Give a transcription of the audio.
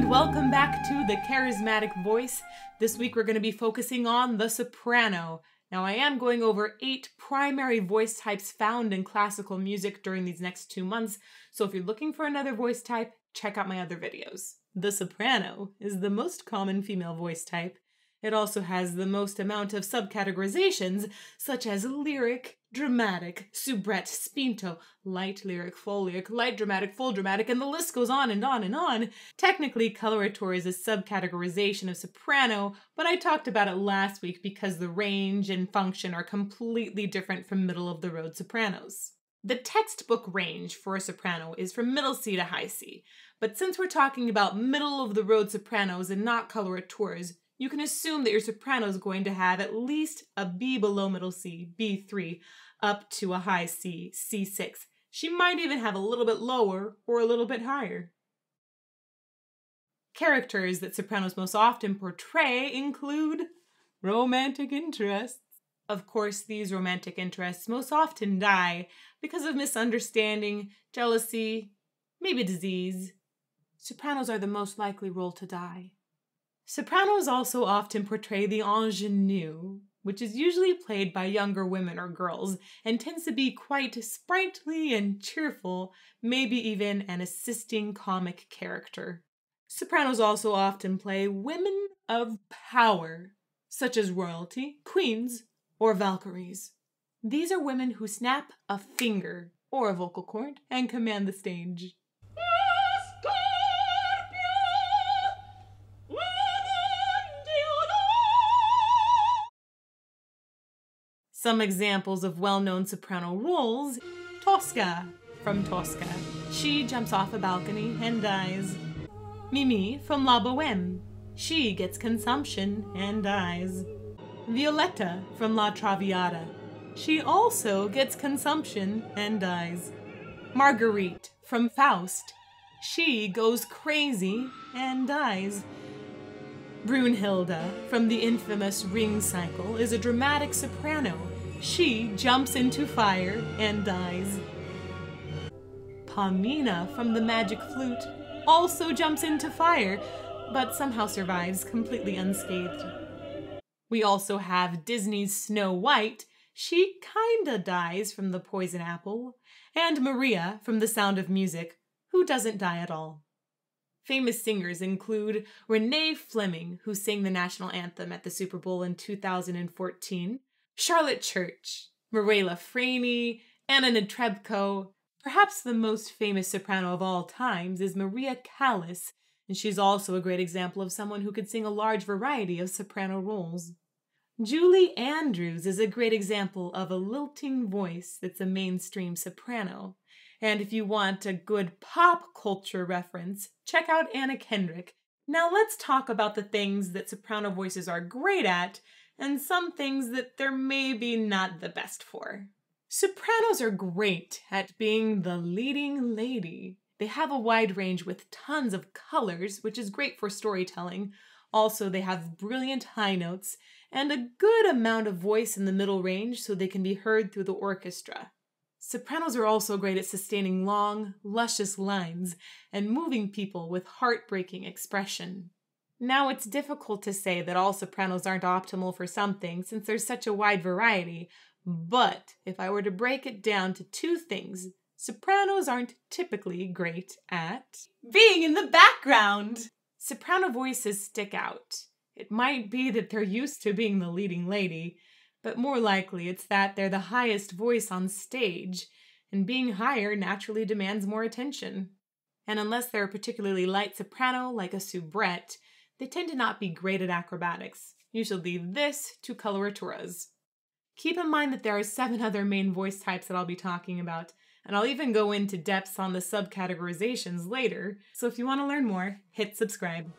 and welcome back to The Charismatic Voice. This week we're going to be focusing on the soprano. Now I am going over 8 primary voice types found in classical music during these next 2 months, so if you're looking for another voice type, check out my other videos. The soprano is the most common female voice type. It also has the most amount of subcategorizations, such as lyric, dramatic, soubrette, spinto, light lyric, full lyric, light dramatic, full dramatic, and the list goes on and on and on. Technically, coloratura is a subcategorization of soprano, but I talked about it last week because the range and function are completely different from middle-of-the-road sopranos. The textbook range for a soprano is from middle C to high C, but since we're talking about middle-of-the-road sopranos and not coloraturas, you can assume that your soprano is going to have at least a B below middle C, B3, up to a high C, C6. She might even have a little bit lower or a little bit higher. Characters that sopranos most often portray include romantic interests. Of course, these romantic interests most often die because of misunderstanding, jealousy, maybe disease. Sopranos are the most likely role to die. Sopranos also often portray the ingenue, which is usually played by younger women or girls, and tends to be quite sprightly and cheerful, maybe even an assisting comic character. Sopranos also often play women of power, such as royalty, queens, or valkyries. These are women who snap a finger or a vocal cord and command the stage. Some examples of well-known soprano roles: Tosca from Tosca. She jumps off a balcony and dies. Mimi from La Bohème. She gets consumption and dies. Violetta from La Traviata. She also gets consumption and dies. Marguerite from Faust. She goes crazy and dies. Brunhilde from the infamous Ring Cycle is a dramatic soprano. She jumps into fire and dies. Pamina from the Magic Flute also jumps into fire, but somehow survives completely unscathed. We also have Disney's Snow White. She kinda dies from the poison apple. And Maria from The Sound of Music, who doesn't die at all. Famous singers include Renee Fleming, who sang the national anthem at the Super Bowl in 2014, Charlotte Church, Mirella Freni, Anna Netrebko. Perhaps the most famous soprano of all times is Maria Callas, and she's also a great example of someone who could sing a large variety of soprano roles. Julie Andrews is a great example of a lilting voice that's a mainstream soprano. And if you want a good pop culture reference, check out Anna Kendrick. Now let's talk about the things that soprano voices are great at, and some things that they're maybe not the best for. Sopranos are great at being the leading lady. They have a wide range with tons of colors, which is great for storytelling. Also, they have brilliant high notes and a good amount of voice in the middle range so they can be heard through the orchestra. Sopranos are also great at sustaining long, luscious lines and moving people with heartbreaking expression. Now, it's difficult to say that all sopranos aren't optimal for something since there's such a wide variety, but if I were to break it down to 2 things, sopranos aren't typically great at being in the background. Soprano voices stick out. It might be that they're used to being the leading lady, but more likely it's that they're the highest voice on stage, and being higher naturally demands more attention. And unless they're a particularly light soprano, like a soubrette, they tend to not be great at acrobatics. You should leave this to coloraturas. Keep in mind that there are 7 other main voice types that I'll be talking about, and I'll even go into depths on the subcategorizations later, so if you want to learn more, hit subscribe.